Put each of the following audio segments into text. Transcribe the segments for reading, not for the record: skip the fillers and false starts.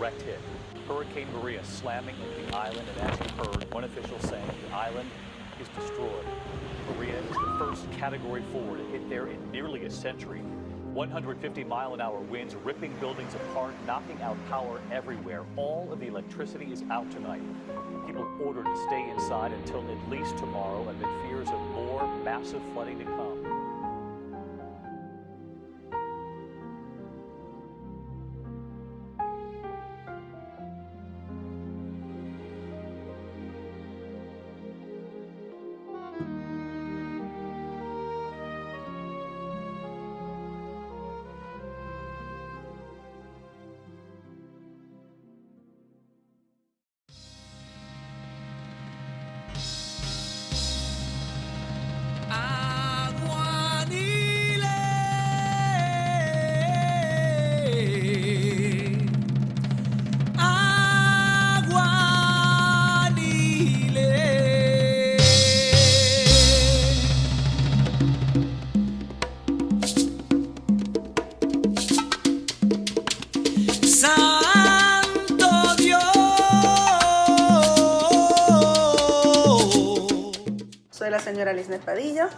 direct hit. Hurricane Maria slamming into the island, and as you heard, one official saying the island is destroyed. Maria is the first Category 4 to hit there in nearly a century. 150-mile-an-hour winds ripping buildings apart, knocking out power everywhere. All of the electricity is out tonight. People ordered to stay inside until at least tomorrow, amid fears of more massive flooding to come. Soy la señora Lisnet Padilla,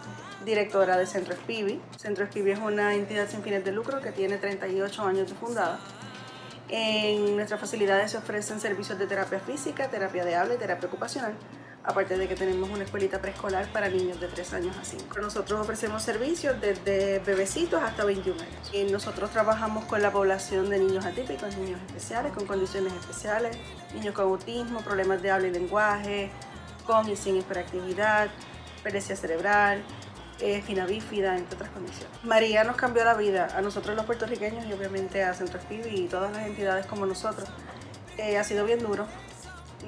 directora de Centro Spivi. Centro Spivi es una entidad sin fines de lucro que tiene 38 años de fundada. En nuestras facilidades se ofrecen servicios de terapia física, terapia de habla y terapia ocupacional, aparte de que tenemos una escuelita preescolar para niños de 3 años a 5. Nosotros ofrecemos servicios desde bebecitos hasta 21 años. Y nosotros trabajamos con la población de niños atípicos, niños especiales, con condiciones especiales, niños con autismo, problemas de habla y lenguaje, con y sin hiperactividad, paresia cerebral, espina bífida, entre otras condiciones. María nos cambió la vida a nosotros los puertorriqueños y obviamente a Centro Spivi y todas las entidades como nosotros. Ha sido bien duro.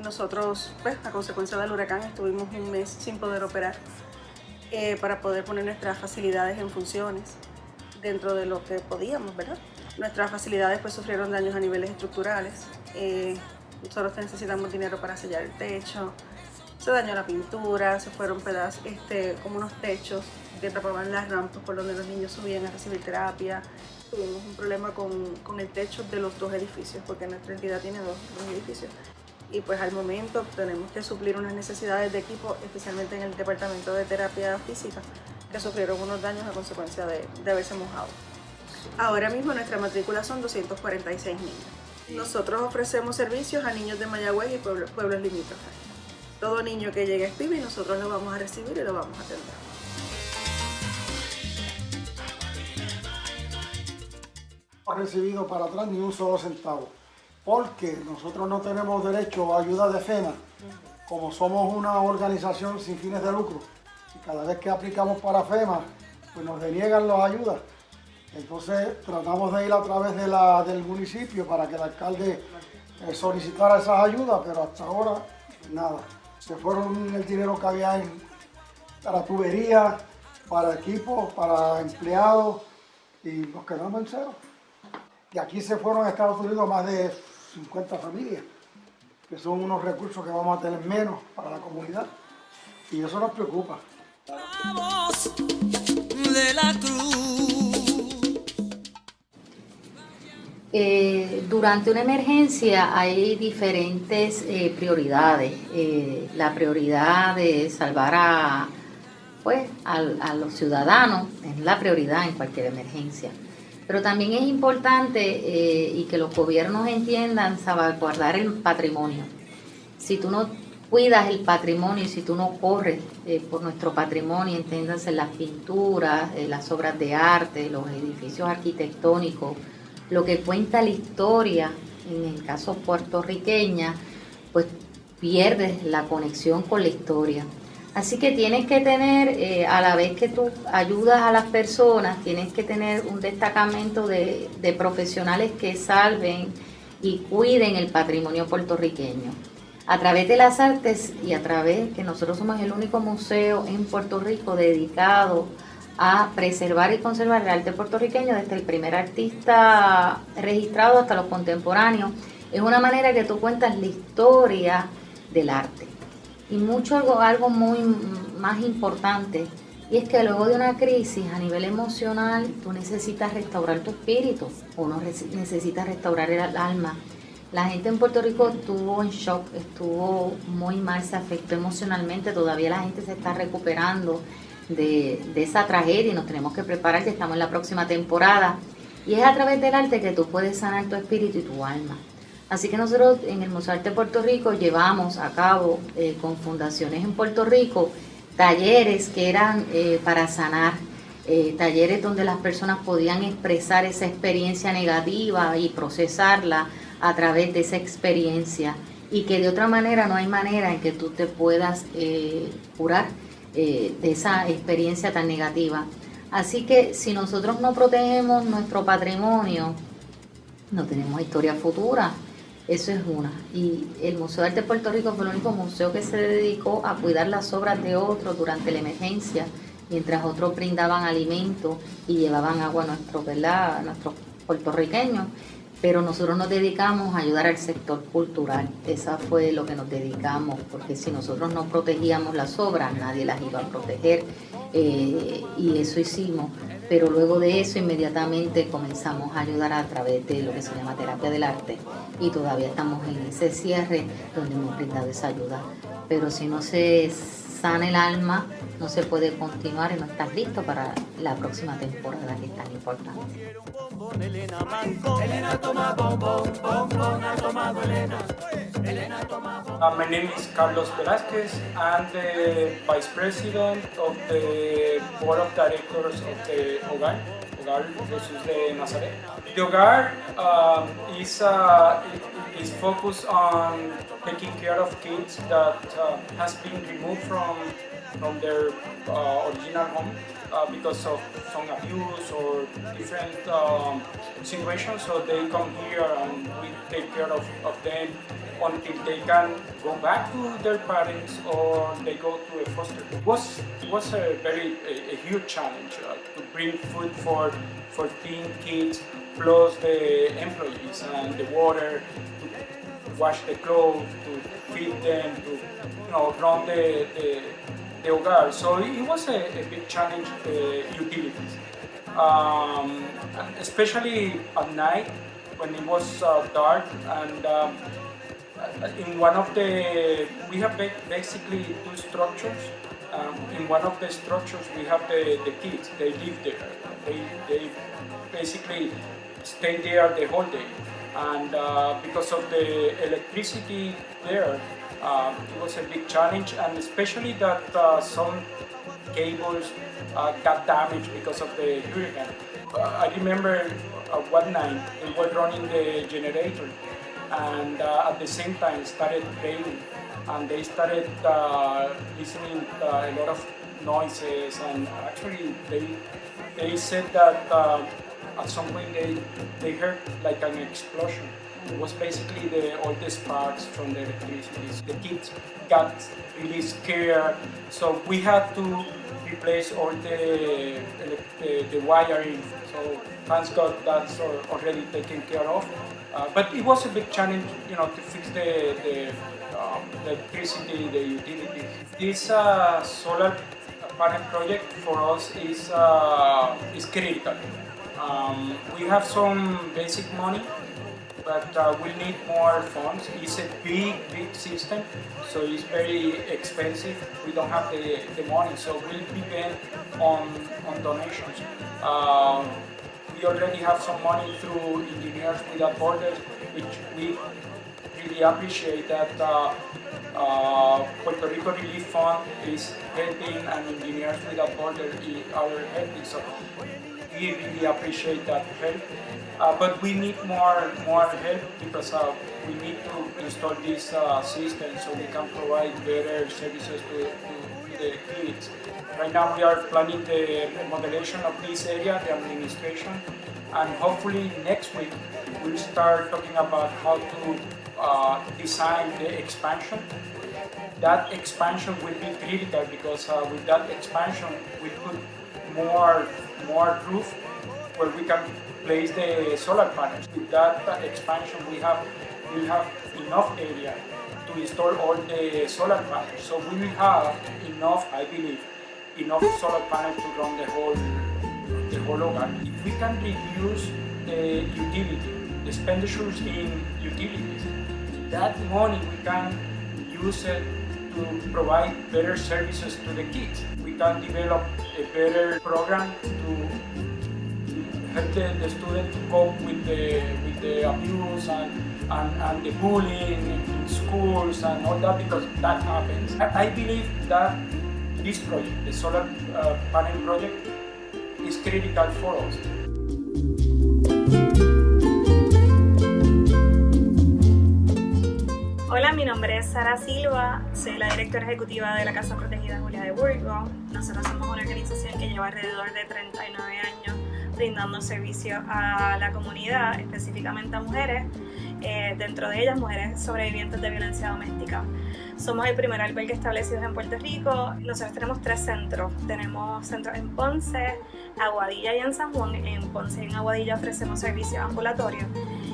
Nosotros, pues, a consecuencia del huracán, estuvimos un mes sin poder operar para poder poner nuestras facilidades en funciones dentro de lo que podíamos, ¿verdad? Nuestras facilidades pues sufrieron daños a niveles estructurales. Nosotros necesitamos dinero para sellar el techo. Se dañó la pintura, se fueron pedazos, como unos techos que tapaban las rampas por donde los niños subían a recibir terapia. Tuvimos un problema con el techo de los 2 edificios, porque nuestra entidad tiene dos edificios. Y pues al momento tenemos que suplir unas necesidades de equipo, especialmente en el departamento de terapia física, que sufrieron unos daños a consecuencia de haberse mojado. Ahora mismo nuestra matrícula son 246 niños. Nosotros ofrecemos servicios a niños de Mayagüez y pueblos limítrofes. Todo niño que llegue a Spivi, nosotros lo vamos a recibir y lo vamos a atender. No hemos recibido para atrás ni un solo centavo, porque nosotros no tenemos derecho a ayuda de FEMA, como somos una organización sin fines de lucro, y cada vez que aplicamos para FEMA, pues nos deniegan las ayudas. Entonces tratamos de ir a través del municipio para que el alcalde solicitara esas ayudas, pero hasta ahora nada. Se fueron el dinero que había para tuberías, para equipos, para empleados, y nos quedamos en cero. Y aquí se fueron a Estados Unidos más de 50 familias, que son unos recursos que vamos a tener menos para la comunidad, y eso nos preocupa. La voz de la cruz. Durante una emergencia hay diferentes prioridades. La prioridad de salvar a los ciudadanos es la prioridad en cualquier emergencia. Pero también es importante y que los gobiernos entiendan salvaguardar el patrimonio. Si tú no cuidas el patrimonio y si tú no corres por nuestro patrimonio, entiéndanse las pinturas, las obras de arte, los edificios arquitectónicos, lo que cuenta la historia, en el caso puertorriqueña, pues pierdes la conexión con la historia. Así que tienes que tener, a la vez que tú ayudas a las personas, tienes que tener un destacamento de profesionales que salven y cuiden el patrimonio puertorriqueño. A través de las artes y a través que nosotros somos el único museo en Puerto Rico dedicado a preservar y conservar el arte puertorriqueño, desde el primer artista registrado hasta los contemporáneos, es una manera que tú cuentas la historia del arte. Y algo muy más importante, y es que luego de una crisis a nivel emocional, tú necesitas restaurar tu espíritu, uno necesita restaurar el alma. La gente en Puerto Rico estuvo en shock, estuvo muy mal, se afectó emocionalmente, todavía la gente se está recuperando de esa tragedia y nos tenemos que preparar, que estamos en la próxima temporada. Y es a través del arte que tú puedes sanar tu espíritu y tu alma. Así que nosotros en el Museo de Arte de Puerto Rico llevamos a cabo con fundaciones en Puerto Rico talleres que eran para sanar, talleres donde las personas podían expresar esa experiencia negativa y procesarla a través de esa experiencia, y que de otra manera no hay manera en que tú te puedas curar de esa experiencia tan negativa. Así que si nosotros no protegemos nuestro patrimonio, no tenemos historia futura. Eso es una. Y el Museo de Arte de Puerto Rico fue el único museo que se dedicó a cuidar las obras de otros durante la emergencia, mientras otros brindaban alimentos y llevaban agua a nuestros puertorriqueños. Pero nosotros nos dedicamos a ayudar al sector cultural. Esa fue lo que nos dedicamos, porque si nosotros no protegíamos las obras, nadie las iba a proteger, y eso hicimos. Pero luego de eso inmediatamente comenzamos a ayudar a través de lo que se llama terapia del arte, y todavía estamos en ese cierre donde hemos brindado esa ayuda. Pero si no se sana el alma, no se puede continuar y no estás listo para la próxima temporada, que es tan importante. My name is Carlos Velázquez. I'm the Vice President of the Board of Directors of the Hogar Jesús de Nazaret. The Hogar is focused on taking care of kids that has been removed from their original home because of some abuse or different situations. So they come here and we take care of them until they can go back to their parents or they go to a foster. It was a huge challenge to bring food for teen kids, plus the employees and the water, to wash the clothes, to feed them, to run the hogar. So it was a big challenge, utilities, especially at night when it was dark. And in one of we have basically two structures. In one of the structures we have the kids. They live there. They basically stay there the whole day. And because of the electricity there, it was a big challenge, and especially that some cables got damaged because of the hurricane. I remember one night they were running the generator, and at the same time started raining, and they started listening a lot of noises, and actually they said that at some point they heard like an explosion. It was basically all the sparks from the electricity. The kids got really scared, so we had to replace all the wiring. So thank God that's already taken care of. But it was a big challenge, to fix the electricity, the utilities. This solar panel project for us is critical. We have some basic money, but we need more funds. It's a big system, so it's very expensive. We don't have the money, so we'll depend on donations. We already have some money through Engineers Without Borders, which we really appreciate that Puerto Rico Relief Fund is helping, and Engineers Without Borders are helping. So we really appreciate that help, but we need more help because we need to install this system so we can provide better services to the kids. Right now we are planning the remodelation of this area, the administration, and hopefully next week we'll start talking about how to design the expansion. That expansion will be critical because with that expansion we put more roof where we can place the solar panels. With that expansion we'll have enough area to install all the solar panels. So we will have enough, I believe, enough solar panels to run the whole hogar. If we can reduce the utility expenditures in utilities. That money we can use it to provide better services to the kids. We can develop a better program to help the students to cope with the abuse and the bullying in schools and all that, because that happens. I believe that this project, the solar panel project, is critical for us. Hola, mi nombre es Sara Silva, soy la directora ejecutiva de la Casa Protegida Julia de Burgos. Nosotros somos una organización que lleva alrededor de 39 años brindando servicio a la comunidad, específicamente a mujeres, dentro de ellas mujeres sobrevivientes de violencia doméstica. Somos el primer albergue establecido en Puerto Rico. Nosotros tenemos 3 centros. Tenemos centros en Ponce, Aguadilla y en San Juan. En Ponce y en Aguadilla ofrecemos servicios ambulatorios.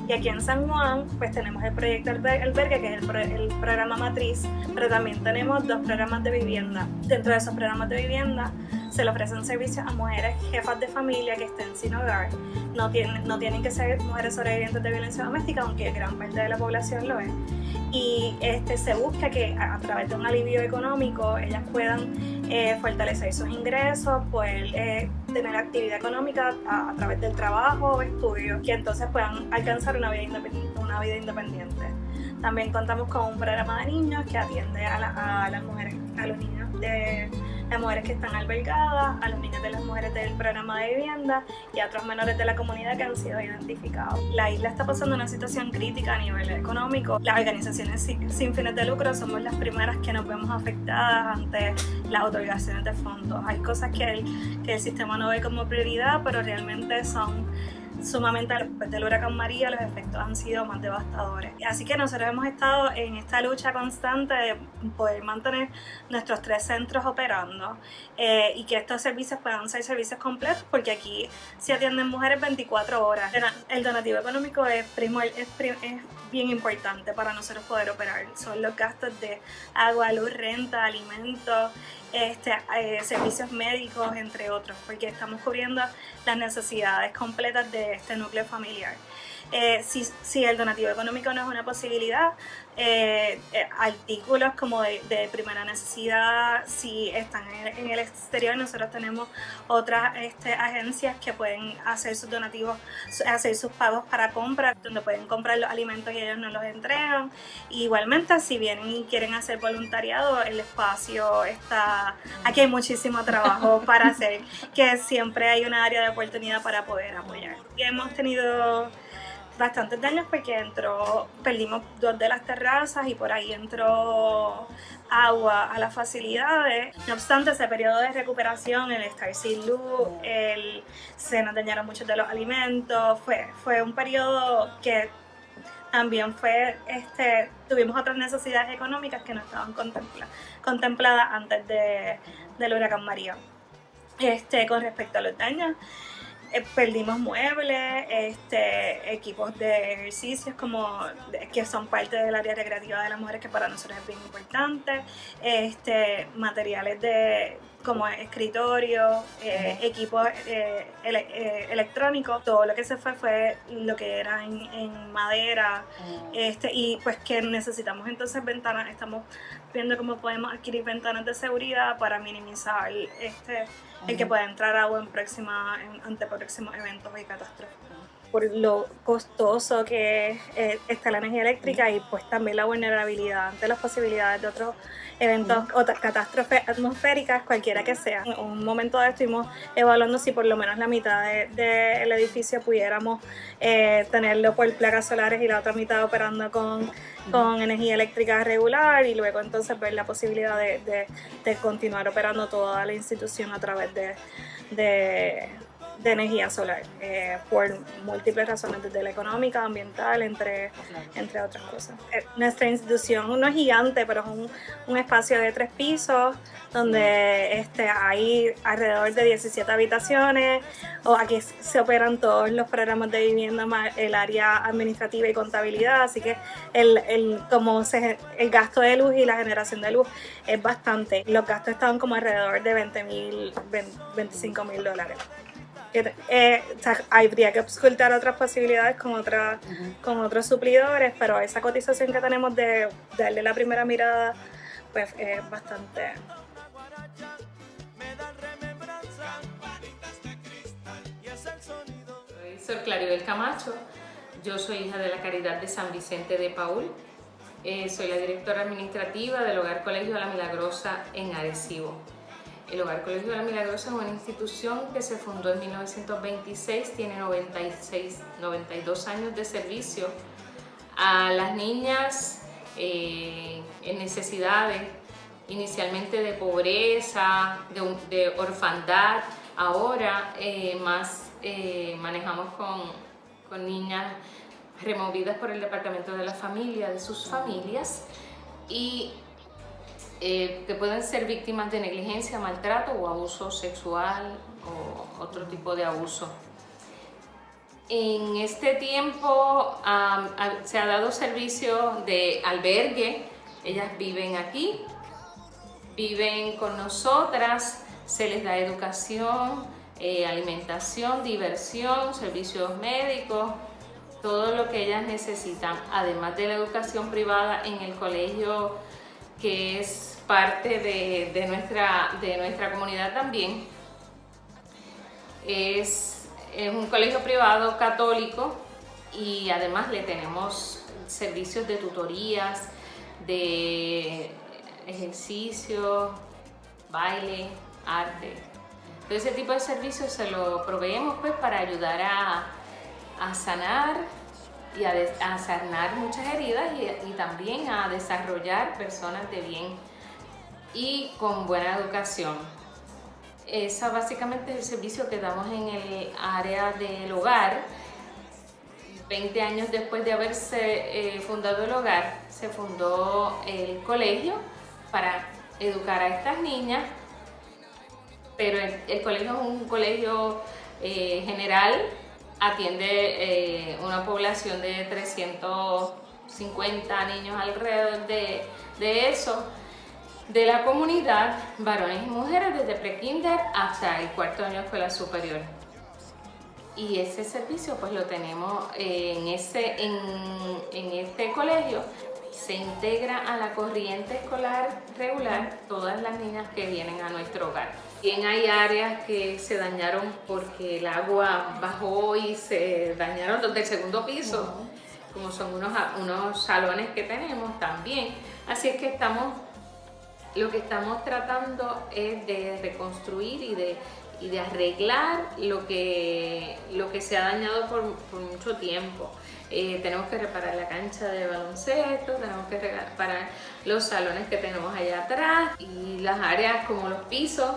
Y aquí en San Juan, pues tenemos el proyecto albergue, que es el programa matriz, pero también tenemos 2 programas de vivienda. Dentro de esos programas de vivienda se le ofrecen servicios a mujeres jefas de familia que estén sin hogar. No tienen que ser mujeres sobrevivientes de violencia doméstica, aunque gran parte de la población lo es. Y se busca que a través de un alivio económico ellas puedan fortalecer sus ingresos, poder tener actividad económica a través del trabajo o estudio, que entonces puedan alcanzar una vida independiente. También contamos con un programa de niños que atiende a las mujeres, a los niños de las mujeres que están albergadas, a los niños de las mujeres del programa de vivienda y a otros menores de la comunidad que han sido identificados. La isla está pasando una situación crítica a nivel económico. Las organizaciones sin fines de lucro somos las primeras que nos vemos afectadas ante las otorgaciones de fondos. Hay cosas que el sistema no ve como prioridad, pero realmente son sumamente. Después del huracán María los efectos han sido más devastadores. Así que nosotros hemos estado en esta lucha constante de poder mantener nuestros 3 centros operando y que estos servicios puedan ser servicios completos, porque aquí se atienden mujeres 24 horas. El donativo económico es bien importante para nosotros poder operar. Son los gastos de agua, luz, renta, alimentos, servicios médicos, entre otros, porque estamos cubriendo las necesidades completas de este núcleo familiar. Si el donativo económico no es una posibilidad, artículos como de primera necesidad, si están en el exterior, nosotros tenemos otras agencias que pueden hacer sus donativos, hacer sus pagos para compra, donde pueden comprar los alimentos y ellos nos los entregan. Igualmente, si vienen y quieren hacer voluntariado, el espacio está, aquí hay muchísimo trabajo para hacer, que siempre hay una área de oportunidad para poder apoyar. Y hemos tenido bastantes daños porque perdimos 2 de las terrazas y por ahí entró agua a las facilidades. No obstante, ese periodo de recuperación, el estar sin luz, se nos dañaron muchos de los alimentos, fue un periodo que también tuvimos otras necesidades económicas que no estaban contempladas antes del huracán María. Con respecto a los daños, perdimos muebles, equipos de ejercicios que son parte del área recreativa de las mujeres, que para nosotros es bien importante, materiales como escritorios, equipos electrónicos. Todo lo que se fue lo que era en madera, y pues que necesitamos entonces ventanas. Estamos viendo cómo podemos adquirir ventanas de seguridad para minimizar el que pueda entrar agua ante próximos eventos y catástrofes. Por lo costoso que está la energía eléctrica y pues también la vulnerabilidad ante las posibilidades de otros eventos o catástrofes atmosféricas, cualquiera que sea. En un momento dado estuvimos evaluando si por lo menos la mitad del edificio pudiéramos tenerlo por placas solares y la otra mitad operando con energía eléctrica regular, y luego entonces ver la posibilidad de continuar operando toda la institución a través de energía solar, por múltiples razones, desde la económica, ambiental, entre otras cosas. Nuestra institución no es gigante, pero es un espacio de 3 pisos, donde hay alrededor de 17 habitaciones, aquí se operan todos los programas de vivienda, más el área administrativa y contabilidad, así que el gasto de luz y la generación de luz es bastante. Los gastos estaban como alrededor de $25,000. o sea, habría que auscultar otras posibilidades con otros suplidores, pero esa cotización que tenemos de darle la primera mirada, pues es bastante... Soy Claribel Camacho, yo soy hija de la Caridad de San Vicente de Paúl, soy la directora administrativa del Hogar Colegio La Milagrosa en Arecibo. El Hogar Colegio La Milagrosa es una institución que se fundó en 1926, tiene 92 años de servicio a las niñas en necesidades, inicialmente de pobreza, de orfandad. Ahora manejamos con niñas removidas por el Departamento de la Familia, de sus familias, y que pueden ser víctimas de negligencia, maltrato o abuso sexual o otro tipo de abuso. En este tiempo se ha dado servicio de albergue, ellas viven aquí, viven con nosotras, se les da educación, alimentación, diversión, servicios médicos, todo lo que ellas necesitan, además de la educación privada en el colegio que es parte de nuestra comunidad también. Es un colegio privado católico y además le tenemos servicios de tutorías, de ejercicio, baile, arte. Todo ese tipo de servicios se lo proveemos pues para ayudar a sanar y a sanar muchas heridas y también a desarrollar personas de bien y con buena educación. Ese básicamente es el servicio que damos en el área del hogar. 20 años después de haberse fundado el hogar, se fundó el colegio para educar a estas niñas, pero el colegio es un colegio general, atiende una población de 350 niños alrededor de eso, de la comunidad, varones y mujeres desde pre-kinder hasta el cuarto año de escuela superior. Y ese servicio pues lo tenemos en este colegio. Se integra a la corriente escolar regular todas las niñas que vienen a nuestro hogar. Bien, hay áreas que se dañaron porque el agua bajó y se dañaron desde el segundo piso, como son unos salones que tenemos también. Así es que lo que estamos tratando es de reconstruir y de arreglar lo que se ha dañado por mucho tiempo. Tenemos que reparar la cancha de baloncesto, tenemos que reparar los salones que tenemos allá atrás y las áreas como los pisos,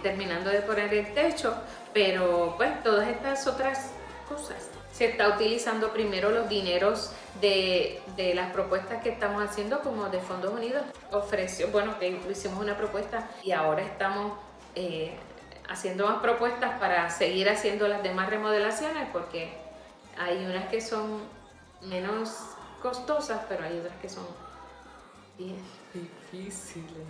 terminando de poner el techo, pero pues todas estas otras cosas. Se está utilizando primero los dineros de las propuestas que estamos haciendo, como de Fondos Unidos que hicimos una propuesta y ahora estamos haciendo más propuestas para seguir haciendo las demás remodelaciones, porque hay unas que son menos costosas, pero hay otras que son bien difíciles.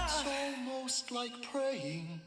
It's almost like praying.